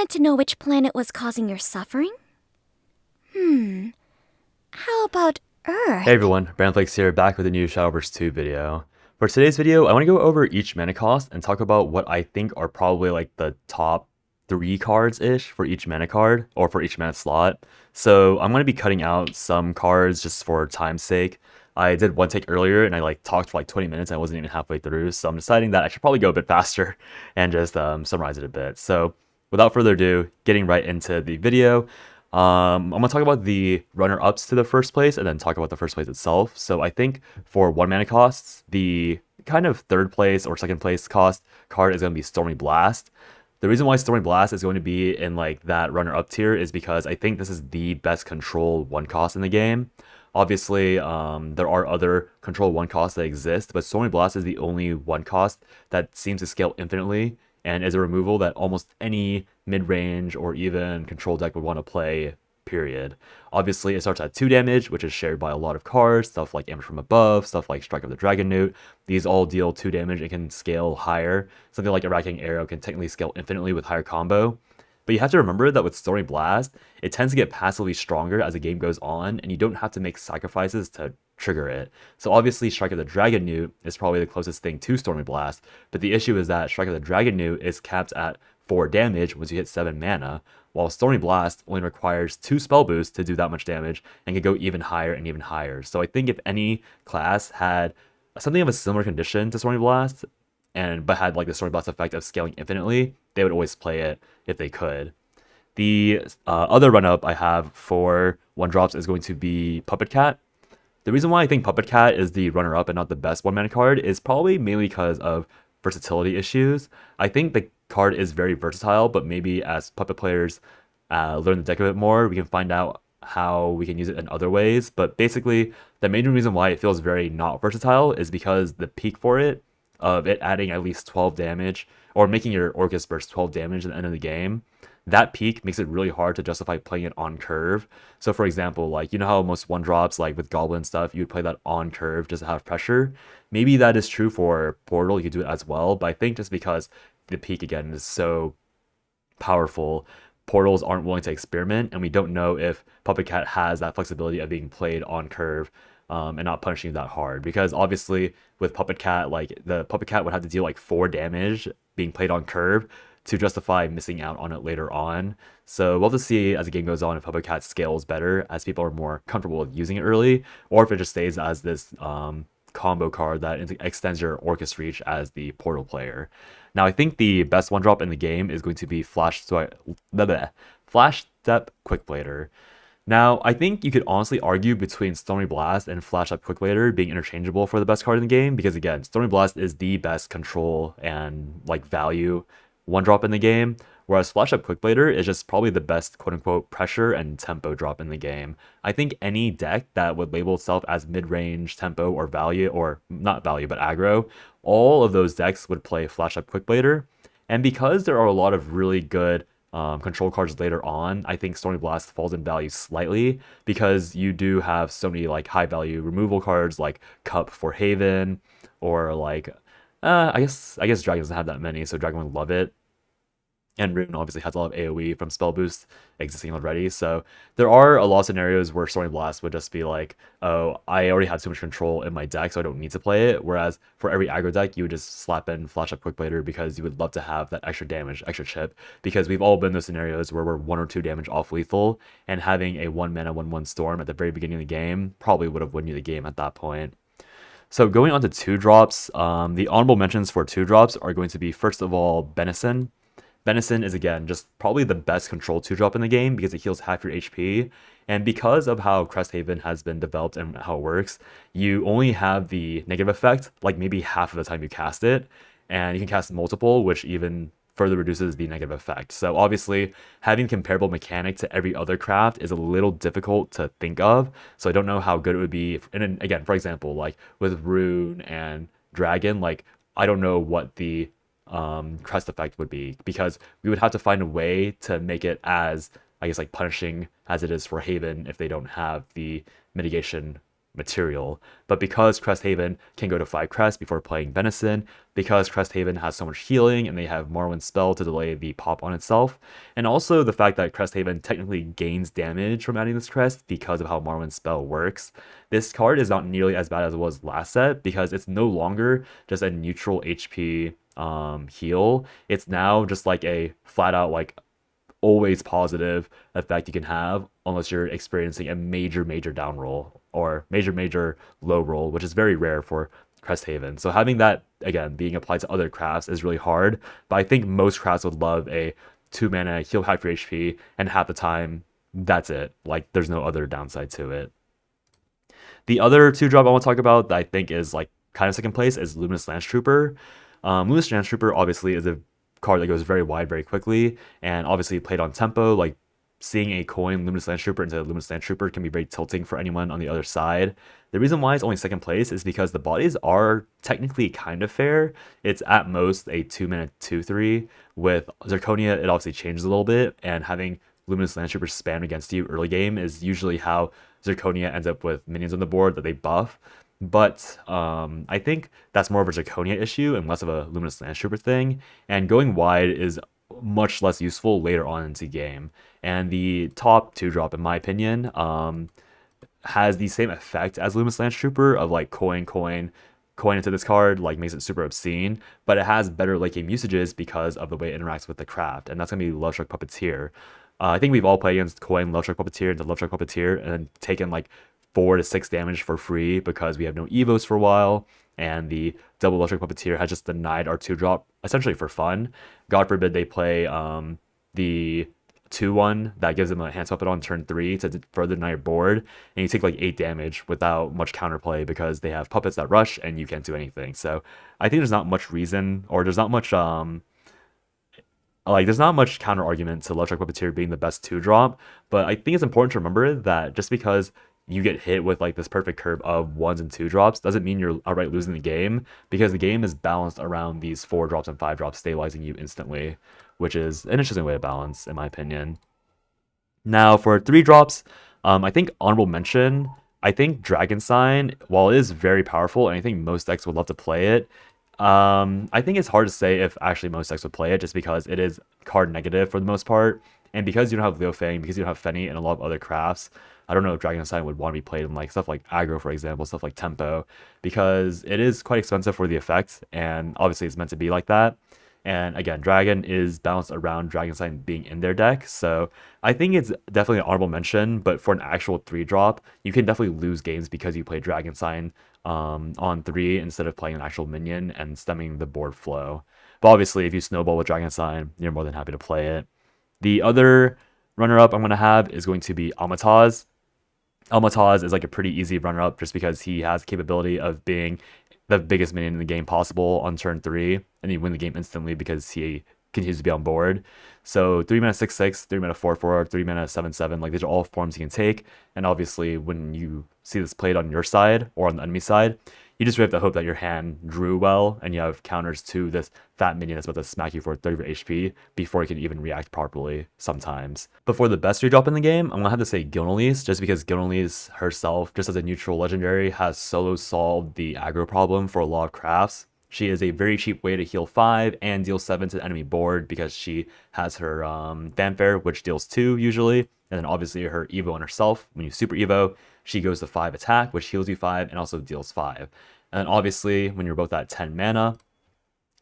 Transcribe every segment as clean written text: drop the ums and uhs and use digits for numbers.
want to know which planet was causing your suffering? How about Earth? Hey everyone, Brandflakes here, back with a new Shadowverse 2 video. For today's video, I want to go over each mana cost and talk about what I think are probably like the top 3 cards-ish for each mana card, or for each mana slot. So I'm going to be cutting out some cards just for time's sake. I did one take earlier and I talked for 20 minutes and I wasn't even halfway through, so I'm deciding that I should probably go a bit faster and just summarize it a bit. So without further ado, getting right into the video. I'm going to talk about the runner-ups to the first place and then talk about the first place itself. So I think for 1 mana costs, the kind of third place or second place cost card is going to be Stormy Blast. The reason why Stormy Blast is going to be in that runner-up tier is because I think this is the best control 1 cost in the game. Obviously, there are other control 1 costs that exist, but Stormy Blast is the only 1 cost that seems to scale infinitely and is a removal that almost any mid-range or even control deck would want to play, period. Obviously, it starts at 2 damage, which is shared by a lot of cards, stuff like Ambush from Above, stuff like Strike of the Dragon Newt. These all deal 2 damage and can scale higher. Something like Iraqing Arrow can technically scale infinitely with higher combo. But you have to remember that with Stormy Blast, it tends to get passively stronger as the game goes on, and you don't have to make sacrifices to trigger it. So obviously Strike of the Dragon Newt is probably the closest thing to Stormy Blast, but the issue is that Strike of the Dragon Newt is capped at 4 damage once you hit 7 mana, while Stormy Blast only requires 2 spell boosts to do that much damage and can go even higher and even higher. So I think if any class had something of a similar condition to Stormy Blast, but had the Stormy Blast effect of scaling infinitely, they would always play it if they could. The other run-up I have for 1-drops is going to be Puppet Cat. The reason why I think Puppet Cat is the runner-up and not the best 1-mana card is probably mainly because of versatility issues. I think the card is very versatile, but maybe as Puppet players learn the deck a bit more, we can find out how we can use it in other ways. But basically, the main reason why it feels very not versatile is because the peak for it, of it adding at least 12 damage, or making your Orcus burst 12 damage at the end of the game, that peak makes it really hard to justify playing it on curve. So for example, you know how most 1-drops, with Goblin stuff, you would play that on curve just to have pressure? Maybe that is true for Portal, you could do it as well, but I think just because the peak, again, is so powerful, Portals aren't willing to experiment, and we don't know if Puppet Cat has that flexibility of being played on curve and not punishing that hard. Because obviously with Puppet Cat, the Puppet Cat would have to deal 4 damage being played on curve to justify missing out on it later on. So we'll have to see as the game goes on if Puppet Cat scales better as people are more comfortable with using it early, or if it just stays as this combo card that extends your Orcus reach as the Portal player. Now I think the best 1-drop in the game is going to be Flash Step Quickblader. Now, I think you could honestly argue between Stormy Blast and Flash Up Quickblader being interchangeable for the best card in the game, because again, Stormy Blast is the best control and value 1-drop in the game, whereas Flash Up Quickblader is just probably the best quote-unquote pressure and tempo drop in the game. I think any deck that would label itself as mid-range tempo or value, or not value but aggro, all of those decks would play Flash Up Quickblader. And because there are a lot of really good control cards later on, I think Stormy Blast falls in value slightly, because you do have so many high value removal cards like Cup for Haven, or I guess Dragon doesn't have that many, so Dragon would love it. And Rune obviously has a lot of AoE from spell boost existing already. So there are a lot of scenarios where Stormy Blast would just be oh, I already have too much control in my deck, so I don't need to play it. Whereas for every aggro deck, you would just slap in Flash Up Quickblader because you would love to have that extra damage, extra chip. Because we've all been in those scenarios where we're 1 or 2 damage off lethal, and having a 1-mana 1/1 Storm at the very beginning of the game probably would have won you the game at that point. So going on to 2-drops, the honorable mentions for 2-drops are going to be, first of all, Benison. Benison is, again, just probably the best control 2-drop in the game because it heals half your HP. And because of how Cresthaven has been developed and how it works, you only have the negative effect maybe half of the time you cast it. And you can cast multiple, which even further reduces the negative effect. So obviously, having comparable mechanic to every other craft is a little difficult to think of. So I don't know how good it would be. And then, again, for example, with Rune and Dragon, I don't know what the crest effect would be, because we would have to find a way to make it as, I guess, punishing as it is for Haven if they don't have the mitigation material. But because Cresthaven can go to 5 crests before playing Venison, because Cresthaven has so much healing and they have Morwyn's spell to delay the pop on itself, and also the fact that Cresthaven technically gains damage from adding this crest because of how Morwyn's spell works, this card is not nearly as bad as it was last set because it's no longer just a neutral HP heal. It's now just like a flat out like always positive effect you can have unless you're experiencing a major down roll or major low roll, which is very rare for Cresthaven. So having that again being applied to other crafts is really hard, but I think most crafts would love a 2 mana heal half your HP, and half the time that's it. Like there's no other downside to it. The other 2-drop I want to talk about that I think is like kind of second place is Luminous Lance Trooper. Luminous Lance Trooper obviously is a card that goes very wide very quickly, and obviously played on tempo. Like seeing a coin Luminous Lance Trooper into Luminous Lance Trooper can be very tilting for anyone on the other side. The reason why it's only second place is because the bodies are technically kind of fair. It's at most a 2-mana 2/3. With Zirconia, it obviously changes a little bit, and having Luminous Lance Trooper spam against you early game is usually how Zirconia ends up with minions on the board that they buff. But I think that's more of a Zirconia issue and less of a Luminous Lance Trooper thing. And going wide is much less useful later on into game. And the top 2-drop, in my opinion, has the same effect as Luminous Lance Trooper of like coin into this card, like makes it super obscene, but it has better late game usages because of the way it interacts with the craft, and that's gonna be Lovestruck Puppeteer. I think we've all played against coin Lovestruck Puppeteer into Lovestruck Puppeteer and taken like 4 to 6 damage for free because we have no evos for a while, and the double Lovestruck Puppeteer has just denied our 2-drop essentially for fun. God forbid they play the 2/1 that gives them a Enhanced Weapon on turn 3 to further deny your board, and you take like 8 damage without much counterplay because they have puppets that rush and you can't do anything. So I think there's not much reason, or there's not much there's not much counter argument to Lovestruck Puppeteer being the best 2-drop, but I think it's important to remember that just because you get hit with like this perfect curve of 1s and 2-drops doesn't mean you're outright losing the game, because the game is balanced around these 4-drops and 5-drops stabilizing you instantly, which is an interesting way to balance, in my opinion. Now for 3-drops, I think honorable mention, I think Dragon Sign, while it is very powerful and I think most decks would love to play it, I think it's hard to say if actually most decks would play it just because it is card negative for the most part, and because you don't have Leo Fang, because you don't have Fenny and a lot of other crafts, I don't know if Dragon Sign would want to be played in like stuff like aggro, for example, stuff like tempo, because it is quite expensive for the effect, and obviously it's meant to be like that. And again, Dragon is balanced around Dragon Sign being in their deck, so I think it's definitely an honorable mention, but for an actual 3-drop, you can definitely lose games because you play Dragon Sign on 3 instead of playing an actual minion and stemming the board flow. But obviously, if you snowball with Dragon Sign, you're more than happy to play it. The other runner-up I'm going to have is going to be Almataz. Almataz is like a pretty easy runner-up just because he has the capability of being the biggest minion in the game possible on turn 3, and you win the game instantly because he continues to be on board. So 3 mana 6/6, 3 mana 4/4, 3 mana 7/7, like these are all forms you can take, and obviously when you see this played on your side or on the enemy side, you just have to hope that your hand drew well and you have counters to this fat minion that's about to smack you for 30 of HP before you can even react properly sometimes. But for the best 3-drop in the game, I'm gonna have to say Gilnelise, just because Gilnelise herself, just as a neutral legendary, has solo solved the aggro problem for a lot of crafts. She is a very cheap way to heal 5 and deal 7 to the enemy board because she has her Fanfare, which deals 2 usually, and then obviously her Evo on herself. When you Super Evo, she goes to 5 attack, which heals you 5 and also deals 5. And then obviously, when you're both at 10 mana,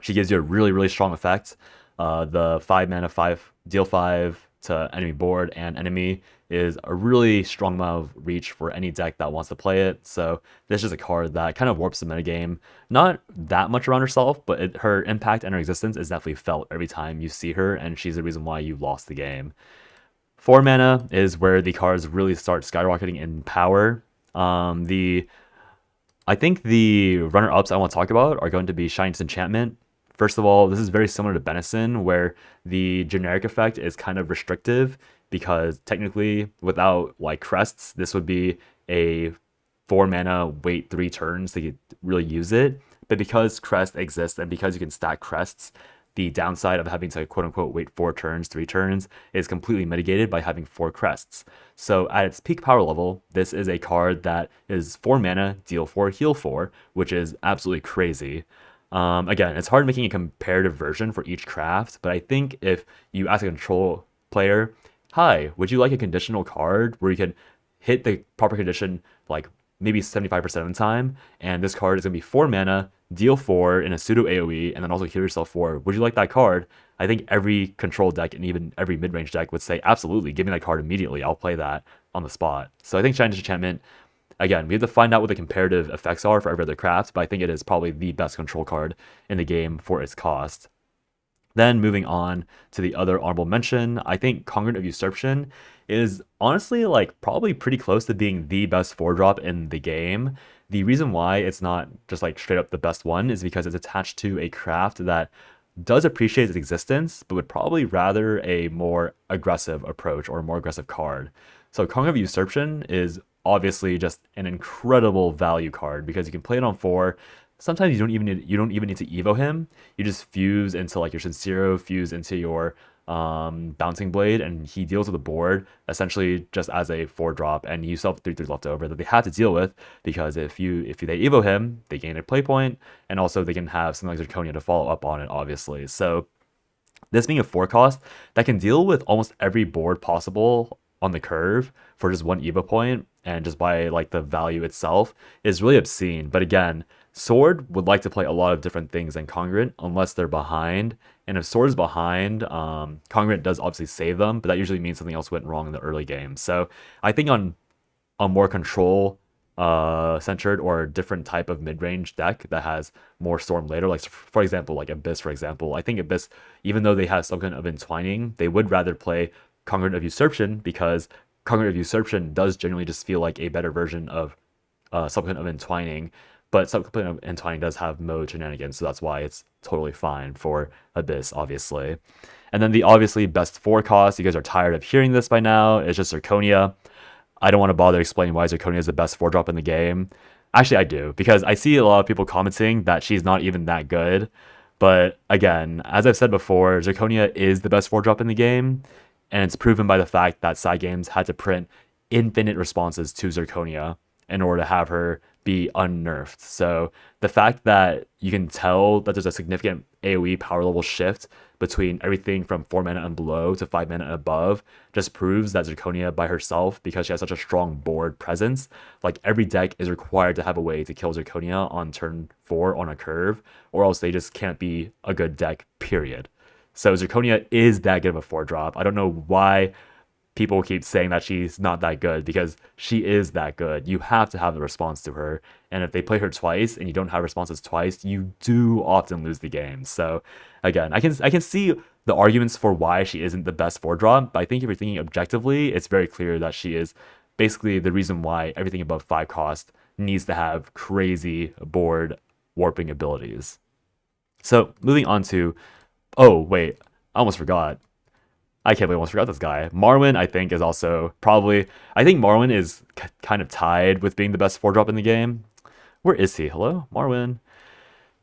she gives you a really strong effect. The 5 mana 5 deal 5 to enemy board and enemy is a really strong amount of reach for any deck that wants to play it. So this is a card that kind of warps the metagame. Not that much around herself, but her impact and her existence is definitely felt every time you see her, and she's the reason why you lost the game. 4 mana is where the cards really start skyrocketing in power. I think the runner-ups I want to talk about are going to be Shining Disenchantment. First of all, this is very similar to Benison, where the generic effect is kind of restrictive because technically, without like crests, this would be a 4 mana, wait 3 turns to really use it. But because crest exists and because you can stack crests, the downside of having to quote unquote wait 4 turns, 3 turns is completely mitigated by having 4 crests. So at its peak power level, this is a card that is 4 mana, deal 4, heal 4, which is absolutely crazy. Again, it's hard making a comparative version for each craft, but I think if you ask a control player, hi, would you like a conditional card where you can hit the proper condition like maybe 75% of the time, and this card is going to be 4 mana, deal 4 in a pseudo AoE, and then also heal yourself 4. Would you like that card? I think every control deck and even every mid-range deck would say, absolutely, give me that card immediately. I'll play that on the spot. So I think Shining Disenchantment, again, we have to find out what the comparative effects are for every other craft, but I think it is probably the best control card in the game for its cost. Then moving on to the other honorable mention, I think Congregant of Usurpation is honestly like probably pretty close to being the best 4-drop in the game. The reason why it's not just like straight up the best one is because it's attached to a craft that does appreciate its existence, but would probably rather a more aggressive approach or a more aggressive card. So Congregant of Usurpation is obviously just an incredible value card because you can play it on 4. Sometimes you don't even need to evo him. You just fuse into like your Sincero, fuse into your Bouncing Blade, and he deals with the board essentially just as a 4-drop, and you still have 3/3 left over that they have to deal with because if they evo him, they gain a play point, and also they can have something like Zirconia to follow up on it, obviously. So this being a 4 cost that can deal with almost every board possible on the curve for just 1 evo point and just by like the value itself is really obscene. But again, Sword would like to play a lot of different things than Congregant unless they're behind. And if Sword is behind, Congregant does obviously save them, but that usually means something else went wrong in the early game. So I think on a more control centered or a different type of mid-range deck that has more Storm later, like for example, like Abyss, for example, I think Abyss, even though they have something of Entwining, they would rather play Congregant of Usurpation because Congregant of Usurpation does generally just feel like a better version of Supplicant of Entwining. But Supplicant of Entwining does have mode shenanigans, so that's why it's totally fine for Abyss, obviously. And then the obviously best 4 cost, you guys are tired of hearing this by now, is just Zirconia. I don't want to bother explaining why Zirconia is the best 4-drop in the game. Actually, I do, because I see a lot of people commenting that she's not even that good. But again, as I've said before, Zirconia is the best 4-drop in the game, and it's proven by the fact that Cygames had to print infinite responses to Zirconia in order to have her be unnerfed. So the fact that you can tell that there's a significant AoE power level shift between everything from 4 mana and below to 5 mana and above just proves that Zirconia by herself, because she has such a strong board presence, like every deck is required to have a way to kill Zirconia on turn 4 on a curve, or else they just can't be a good deck, period. So Zirconia is that good of a 4-drop. I don't know why people keep saying that she's not that good, because she is that good. You have to have the response to her, and if they play her twice and you don't have responses twice, you do often lose the game. So again, I can see the arguments for why she isn't the best 4-drop, but I think if you're thinking objectively, it's very clear that she is basically the reason why everything above 5 cost needs to have crazy board warping abilities. So moving on to, oh wait, I almost forgot. I can't believe I almost forgot this guy. Marwyn, I think, is also probably... I think Marwyn is kind of tied with being the best 4-drop in the game. Where is he? Hello? Marwyn.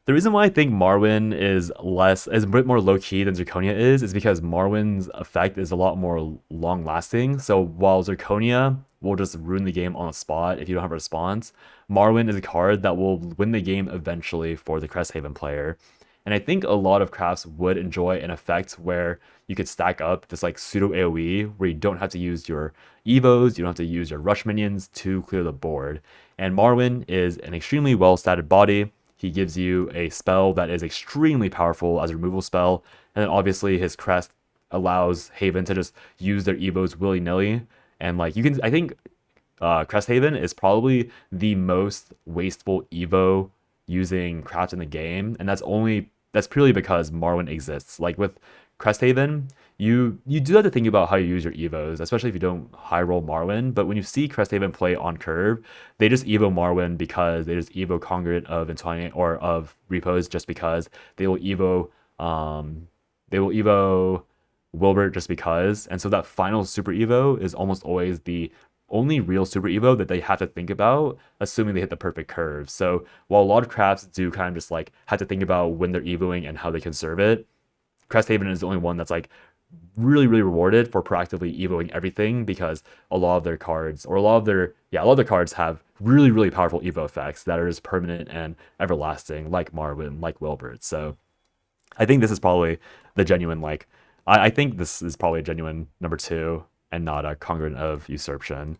The reason why I think Marwyn is a bit more low-key than Zirconia is because Marwyn's effect is a lot more long-lasting. So while Zirconia will just ruin the game on the spot if you don't have a response, Marwyn is a card that will win the game eventually for the Cresthaven player. And I think a lot of crafts would enjoy an effect where you could stack up this like pseudo AoE where you don't have to use your evos, you don't have to use your rush minions to clear the board. And Marwyn is an extremely well-statted body. He gives you a spell that is extremely powerful as a removal spell. And then obviously his crest allows Haven to just use their evos willy-nilly. And like you can, I think Cresthaven is probably the most wasteful evo using craft in the game, and that's purely because Marwyn exists. Like with Cresthaven, you do have to think about how you use your evos, especially if you don't high roll Marwyn. But when you see Cresthaven play on curve, they just evo Marwyn because they just evo Congregant of Entwining or of Repos just because they will evo Wilbert just because. And so that final super evo is almost always the only real super evo that they have to think about, assuming they hit the perfect curve. So while a lot of crafts do kind of just like have to think about when they're evoing and how they conserve it, Cresthaven is the only one that's like really really rewarded for proactively evoing everything, because a lot of their cards, or a lot of their cards have really really powerful evo effects that are just permanent and everlasting, like Marwyn, like Wilbert. So I think this is probably the genuine like I think this is probably a genuine number 2 and not a Congruent of Usurpation.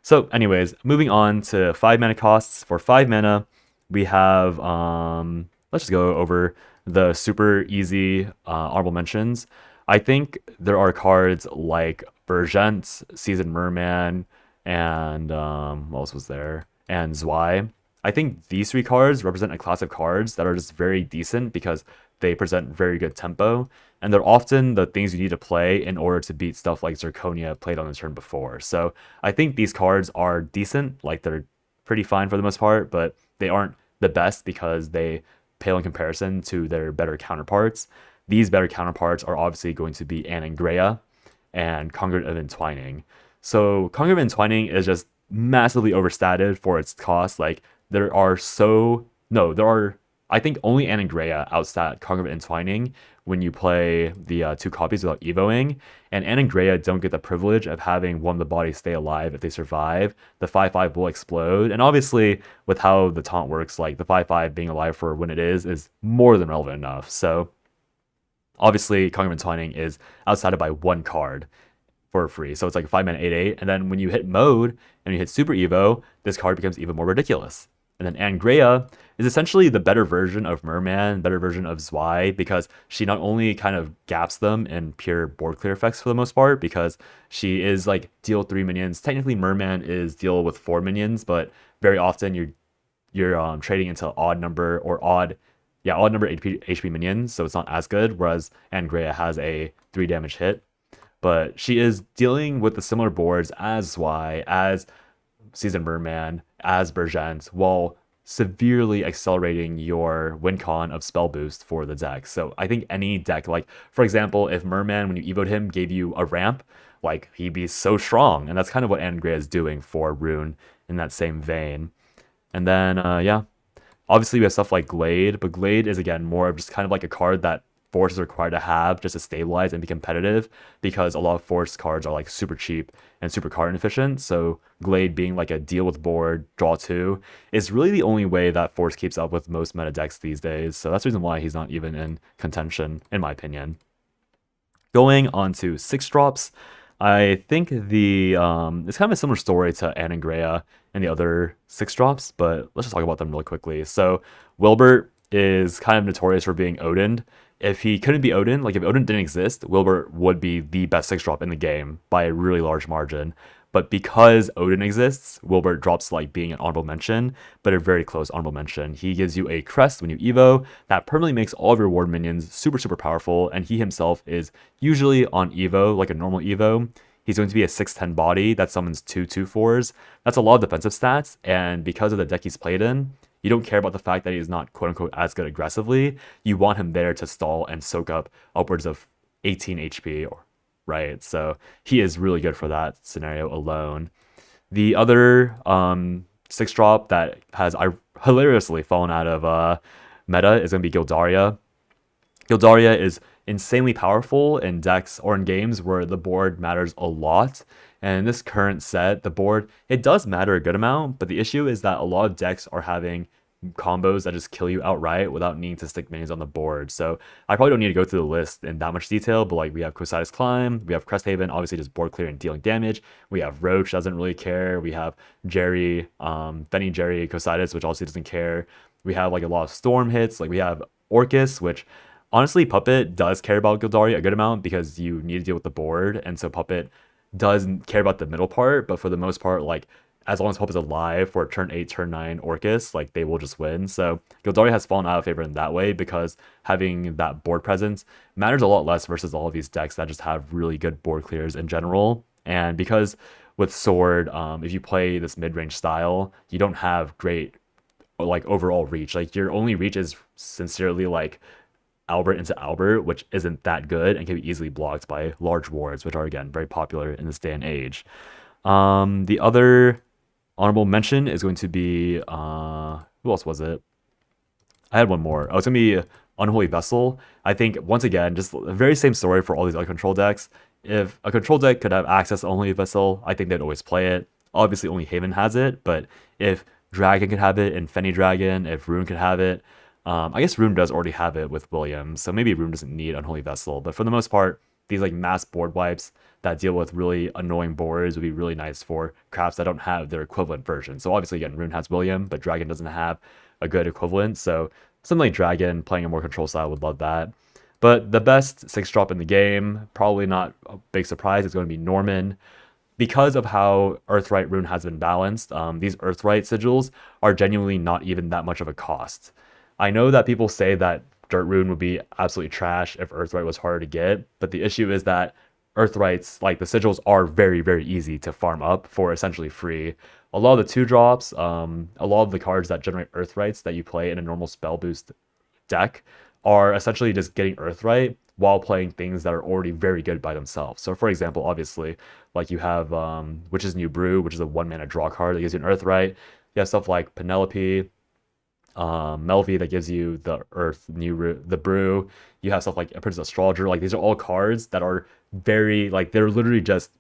So anyways, moving on to 5 mana costs. For 5 mana, we have let's just go over the super easy honorable mentions. I think there are cards like Burgent, Seasoned Merman, and what else was there? And Zwei. I think these 3 cards represent a class of cards that are just very decent because they present very good tempo, and they're often the things you need to play in order to beat stuff like Zirconia played on the turn before. So I think these cards are decent, like they're pretty fine for the most part, but they aren't the best because they pale in comparison to their better counterparts. These better counterparts are obviously going to be Anangrea and Congruent of Entwining. So Congruent of Entwining is just massively overstated for its cost. Like there are I think only Anangrea outstat Congruent Entwining when you play the 2 copies without evoing, and Anangrea don't get the privilege of having one of the bodies stay alive if they survive. The 5/5 will explode, and obviously with how the taunt works, like the 5/5 being alive for when it is more than relevant enough. So obviously Congruent Entwining is outside by 1 card for free, so it's like a 5 mana 8/8, and then when you hit mode and you hit Super Evo, this card becomes even more ridiculous. And then Angrea is essentially the better version of Merman, better version of Zwei, because she not only kind of gaps them in pure board clear effects for the most part, because she is like deal 3 minions. Technically Merman is deal with 4 minions, but very often you're trading into odd number HP minions, so it's not as good, whereas Angrea has a 3 damage hit. But she is dealing with the similar boards as Zwei, as Seasoned Merman, as Burgent, while severely accelerating your win con of spell boost for the deck. So I think any deck, like for example, if Merman, when you evoed him, gave you a ramp, like he'd be so strong, and that's kind of what Angrea is doing for Rune in that same vein. And then yeah, obviously we have stuff like Glade, but Glade is again more of just kind of like a card that Force is required to have just to stabilize and be competitive, because a lot of Force cards are like super cheap and super card inefficient. So Glade being like a deal with board, draw 2, is really the only way that Force keeps up with most meta decks these days. So that's the reason why he's not even in contention, in my opinion. Going on to 6 drops, I think it's kind of a similar story to Anangrea and the other 6 drops, but let's just talk about them really quickly. So Wilbert is kind of notorious for being Odin. If he couldn't be Odin, like if Odin didn't exist, Wilbert would be the best 6 drop in the game by a really large margin. But because Odin exists, Wilbert drops like being an honorable mention, but a very close honorable mention. He gives you a crest when you evo that permanently makes all of your ward minions super super powerful, and he himself is usually on evo, like a normal evo. He's going to be a 6/10 body that summons 2/2/4s. That's a lot of defensive stats, and because of the deck he's played in, you don't care about the fact that he's not quote unquote as good aggressively. You want him there to stall and soak up upwards of 18 HP, right? So he is really good for that scenario alone. The other 6 drop that has hilariously fallen out of meta is going to be Gildaria. Gildaria is insanely powerful in decks or in games where the board matters a lot. And in this current set, the board, it does matter a good amount, but the issue is that a lot of decks are having combos that just kill you outright without needing to stick minions on the board. So I probably don't need to go through the list in that much detail, but like we have Cositis Climb, we have Cresthaven, obviously just board clear and dealing damage. We have Roach, doesn't really care. We have Jerry, Benny Jerry, Cositis, which also doesn't care. We have like a lot of storm hits. Like we have Orcus, which honestly Puppet does care about Gildaria a good amount because you need to deal with the board, and so Puppet doesn't care about the middle part, but for the most part, like as long as Puppet's alive for turn 8, turn 9 Orcus, like they will just win. So Gildaria has fallen out of favor in that way because having that board presence matters a lot less versus all of these decks that just have really good board clears in general. And because with Sword, if you play this mid-range style, you don't have great like overall reach. Like your only reach is sincerely like Albert into Albert, which isn't that good and can be easily blocked by large wards, which are again very popular in this day and age. The other honorable mention is going to be who else was it? I had one more. Oh, it's gonna be Unholy Vessel. I think, once again, just the very same story for all these other control decks. If a control deck could have access to Unholy Vessel, I think they'd always play it. Obviously, only Haven has it, but if Dragon could have it, and Fenny Dragon, if Rune could have it, I guess Rune does already have it with Williams, so maybe Rune doesn't need Unholy Vessel. But for the most part, these like mass board wipes that deal with really annoying boards would be really nice for crafts that don't have their equivalent version. So obviously, again, Rune has William, but Dragon doesn't have a good equivalent. So something like Dragon playing a more control style would love that. But the best 6-drop in the game, probably not a big surprise, is going to be Norman. Because of how Earthright Rune has been balanced, these Earthright sigils are genuinely not even that much of a cost. I know that people say that Dirt Rune would be absolutely trash if Earthright was harder to get, but the issue is that Earthrights, like the sigils, are very, very easy to farm up for essentially free. A lot of the 2-drops, a lot of the cards that generate Earthrights that you play in a normal spell boost deck are essentially just getting Earthright while playing things that are already very good by themselves. So for example, obviously, like you have Witch's New Brew, which is a 1-mana draw card that gives you an Earthright. You have stuff like Penelope, Melvi that gives you the the brew. You have stuff like Princess Astrologer. Like these are all cards that are very like they're literally just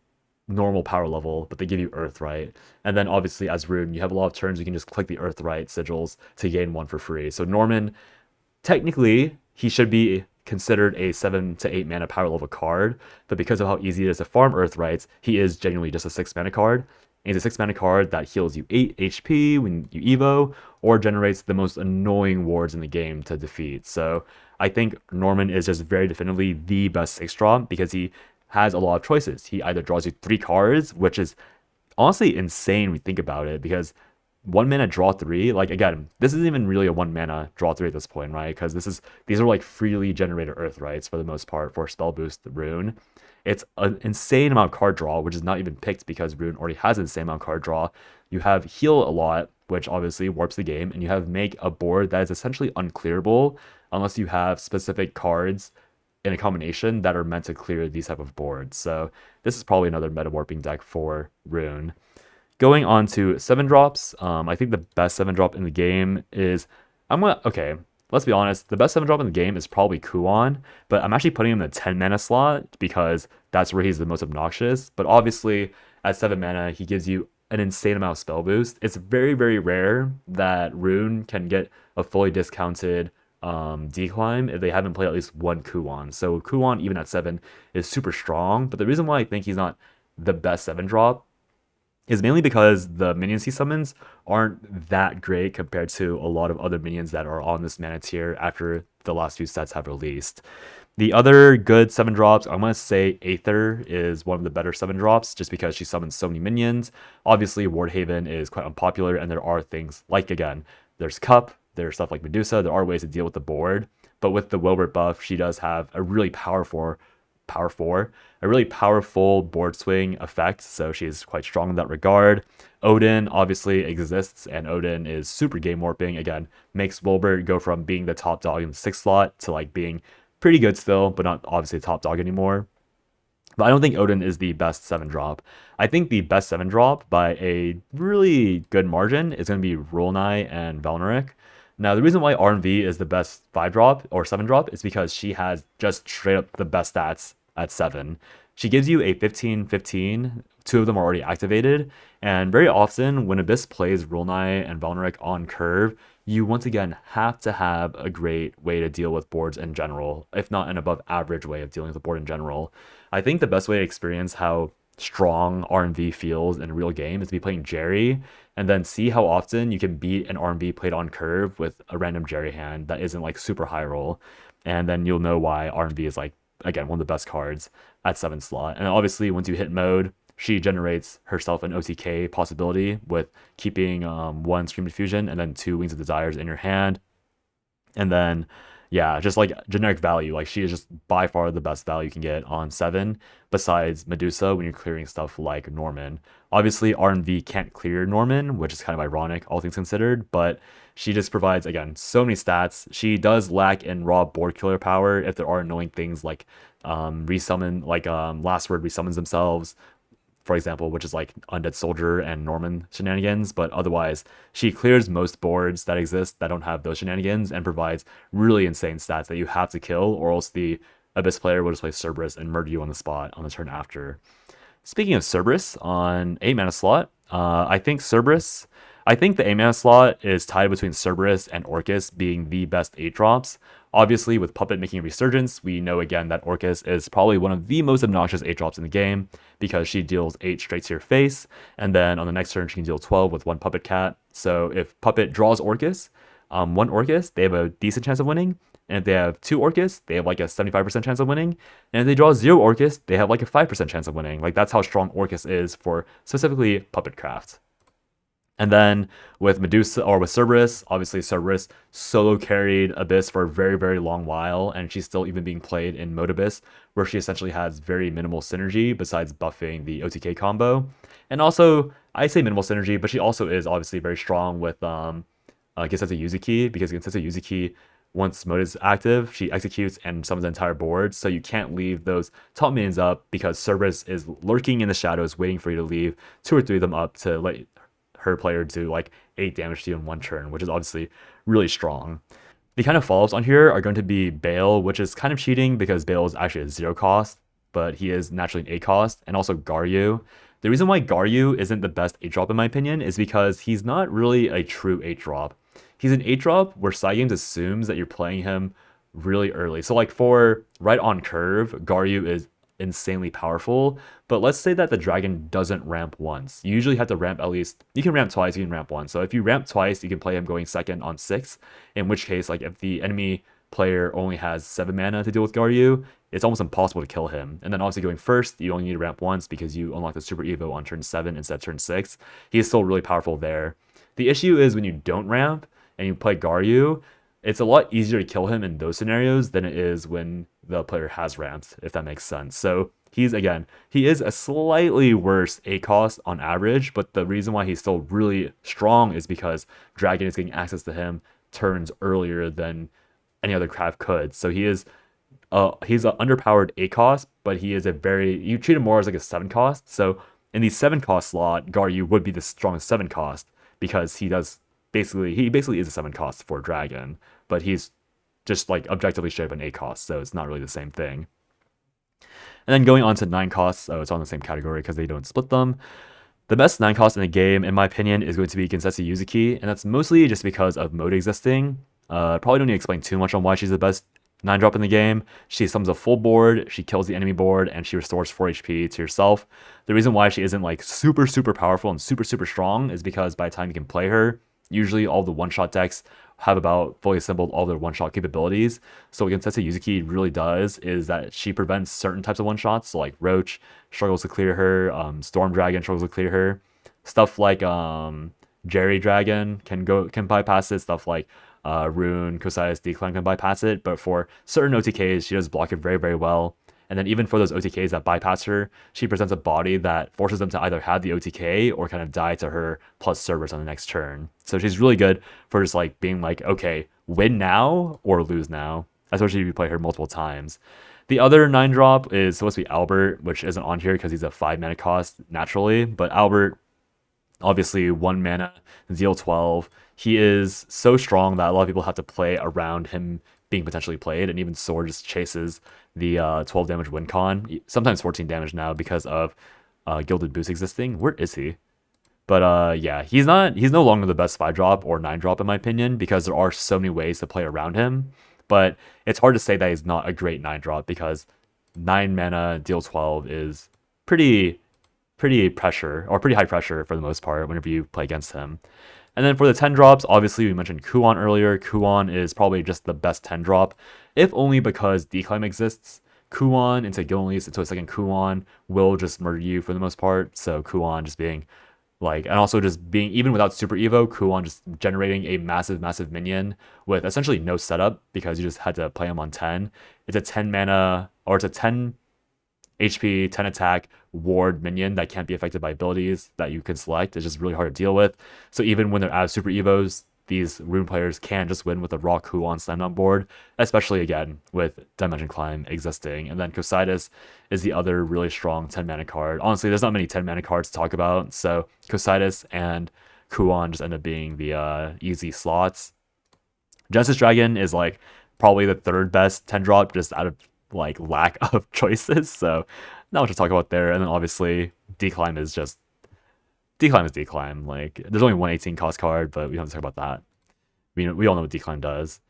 normal power level, but they give you Earthright. And then obviously as Rune, you have a lot of turns you can just click the Earthright sigils to gain one for free. So Norman, technically, he should be considered a 7 to 8 mana power level card, but because of how easy it is to farm Earthrights, he is genuinely just a 6 mana card. And he's a 6 mana card that heals you 8 HP when you Evo, or generates the most annoying wards in the game to defeat. So I think Norman is just very definitively the best 6-drop because he has a lot of choices. He either draws you 3 cards, which is honestly insane when you think about it, because 1 mana draw 3, like again, this isn't even really a 1 mana draw 3 at this point, right? Because these are like freely generated Earthrights for the most part for spell boost Rune. It's an insane amount of card draw, which is not even picked because Rune already has an insane amount of card draw. You have heal a lot, which obviously warps the game, and you have make a board that is essentially unclearable unless you have specific cards in a combination that are meant to clear these type of boards. So this is probably another meta warping deck for Rune. Going on to 7-drops, I think the best 7-drop in the game is, okay, let's be honest, the best 7-drop in the game is probably Kuon, but I'm actually putting him in the 10 mana slot because that's where he's the most obnoxious. But obviously, at 7 mana, he gives you an insane amount of spell boost. It's very, very rare that Rune can get a fully discounted decline if they haven't played at least one Kuon. So Kuon, even at 7, is super strong, but the reason why I think he's not the best 7-drop is mainly because the minions he summons aren't that great compared to a lot of other minions that are on this mana tier after the last few sets have released. The other good 7-drops, I'm going to say Aether is one of the better 7-drops just because she summons so many minions. Obviously, Wardhaven is quite unpopular, and there are things like, again, there's Cup, there's stuff like Medusa, there are ways to deal with the board. But with the Wilbert buff, she does have a really a really powerful board swing effect, so she's quite strong in that regard. Odin obviously exists, and Odin is super game warping. Again, makes Wilbert go from being the top dog in the 6th slot to like being pretty good still, but not obviously top dog anymore. But I don't think Odin is the best 7-drop. I think the best 7-drop by a really good margin is going to be Rulnai and Valnaric. Now, the reason why RNV is the best 5-drop or 7-drop is because she has just straight up the best stats at 7. She gives you a 15-15, 2 of them are already activated, and very often when Abyss plays Rulnai and Valnaric on curve, you once again have to have a great way to deal with boards in general, if not an above average way of dealing with the board in general. I think the best way to experience how strong RNV feels in a real game is to be playing Jerry, and then see how often you can beat an RNV played on curve with a random Jerry hand that isn't like super high roll, and then you'll know why RNV is like, again, one of the best cards at 7 slot. And obviously, once you hit mode, she generates herself an OTK possibility with keeping 1 Scream Diffusion and then 2 Wings of Desires in your hand. And then, yeah, just like generic value, like she is just by far the best value you can get on 7, besides Medusa when you're clearing stuff like Norman. Obviously, RNV can't clear Norman, which is kind of ironic, all things considered, but she just provides, again, so many stats. She does lack in raw board killer power if there are annoying things like resummon, like Last Word resummons themselves. for example, which is like Undead Soldier and Norman shenanigans, but otherwise, she clears most boards that exist that don't have those shenanigans and provides really insane stats that you have to kill, or else the Abyss player will just play Cerberus and murder you on the spot on the turn after. Speaking of Cerberus, on 8 mana slot, I think the 8 mana slot is tied between Cerberus and Orcus being the best 8 drops. Obviously, with Puppet making a resurgence, we know again that Orcus is probably one of the most obnoxious 8 drops in the game because she deals 8 straight to your face, and then on the next turn she can deal 12 with 1 Puppet Cat. So if Puppet draws Orcus, 1 Orcus, they have a decent chance of winning. And if they have 2 Orcus, they have like a 75% chance of winning. And if they draw 0 Orcus, they have like a 5% chance of winning. Like that's how strong Orcus is for specifically Puppet Craft. And then with Medusa or with Cerberus, obviously Cerberus solo carried Abyss for a very, very long while, and she's still even being played in Mode Abyss, where she essentially has very minimal synergy besides buffing the OTK combo. And also, I say minimal synergy, but she also is obviously very strong with Gessetsu Yuzuki, because Gessetsu Yuzuki, once mode is active, she executes and summons the entire board, so you can't leave those top minions up because Cerberus is lurking in the shadows waiting for you to leave 2 or 3 of them up to let her player do like 8 damage to you in 1 turn, which is obviously really strong. The kind of follow-ups on here are going to be Bale, which is kind of cheating because Bale is actually a 0 cost, but he is naturally an 8 cost, and also Garyu. The reason why Garyu isn't the best 8 drop in my opinion is because he's not really a true 8 drop. He's an 8 drop where Cygames assumes that you're playing him really early. So like for right on curve, Garyu is insanely powerful, but let's say that the dragon doesn't ramp once. You usually have to ramp at least, you can ramp twice, you can ramp once. So if you ramp twice, you can play him going second on 6, in which case, like if the enemy player only has 7 mana to deal with Garyu, it's almost impossible to kill him. And then obviously going first, you only need to ramp once because you unlock the Super Evo on turn 7 instead of turn 6. He is still really powerful there. The issue is when you don't ramp and you play Garyu, it's a lot easier to kill him in those scenarios than it is when the player has ramped, if that makes sense. So he is a slightly worse 8 cost on average, but the reason why he's still really strong is because Dragon is getting access to him turns earlier than any other craft could. So he's an underpowered 8 cost, but he is you treat him more as like a 7 cost. So in the 7 cost slot, Garyu would be the strongest 7 cost because he basically is a 7 cost for Dragon, but he's just like objectively straight up an 8 cost, so it's not really the same thing. And then going on to 9 costs, it's on the same category because they don't split them. The best 9 cost in the game, in my opinion, is going to be Gensetsu Yuzuki, and that's mostly just because of mode existing. Probably don't need to explain too much on why she's the best 9 drop in the game. She summons a full board, she kills the enemy board, and she restores 4 HP to yourself. The reason why she isn't like super, super powerful and super, super strong is because by the time you can play her, usually all the one-shot decks have about fully assembled all their one-shot capabilities. So what Gensetsu Yuzuki really does is that she prevents certain types of one-shots, so like Roach struggles to clear her, Storm Dragon struggles to clear her. Stuff like Jerry Dragon can bypass it, stuff like Rune, Kosai's Decline can bypass it, but for certain OTKs, she does block it very, very well. And then even for those OTKs that bypass her, she presents a body that forces them to either have the OTK or kind of die to her plus Cerberus on the next turn. So she's really good for just like being like, okay, win now or lose now, especially if you play her multiple times. The other 9 drop is supposed to be Albert, which isn't on here because he's a 5 mana cost naturally, but Albert, obviously 1 mana, deal 12. He is so strong that a lot of people have to play around him being potentially played, and even Sword just chases the 12 damage win con, sometimes 14 damage now because of Gilded Boost existing. Where is he? But yeah, he's no longer the best 5 drop or 9 drop in my opinion because there are so many ways to play around him. But it's hard to say that he's not a great 9 drop because 9 mana deal 12 is pretty high pressure for the most part whenever you play against him. And then for the 10 drops, obviously we mentioned Kuon earlier. Kuon is probably just the best 10 drop, if only because Decline exists. Kuon into Gilneas into a second Kuon will just murder you for the most part. So Kuon just being like, and also just being, even without Super Evo, Kuon just generating a massive, massive minion with essentially no setup because you just had to play him on 10. It's a 10 mana, or it's a 10 HP, 10 attack, ward minion that can't be affected by abilities that you can select. It's just really hard to deal with. So even when they're out of Super Evos, these rune players can just win with a raw Kuon slammed on board, especially again with Dimension Climb existing. And then Cocytus is the other really strong 10 mana card. Honestly, there's not many 10 mana cards to talk about, so Cocytus and Kuon just end up being the easy slots. Genesis Dragon is like probably the third best 10 drop just out of like lack of choices, so not much to talk about there. And then obviously Declimb is just Declimb is Declimb. Like there's only 118 cost card, but we don't have to talk about that. We all know what Declimb does.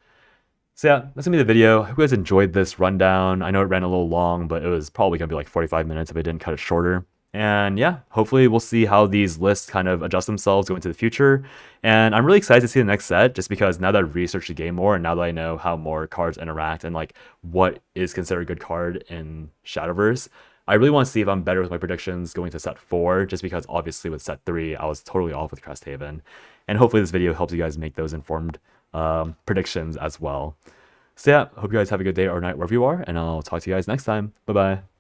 So yeah, that's gonna be the video. I hope you guys enjoyed this rundown. I know it ran a little long, but it was probably gonna be like 45 minutes if I didn't cut it shorter. And yeah, hopefully we'll see how these lists kind of adjust themselves going into the future. And I'm really excited to see the next set, just because now that I've researched the game more and now that I know how more cards interact and like what is considered a good card in Shadowverse, I really want to see if I'm better with my predictions going to set 4, just because obviously with set 3, I was totally off with Cresthaven. And hopefully this video helps you guys make those informed predictions as well. So yeah, hope you guys have a good day or night wherever you are, and I'll talk to you guys next time. Bye-bye.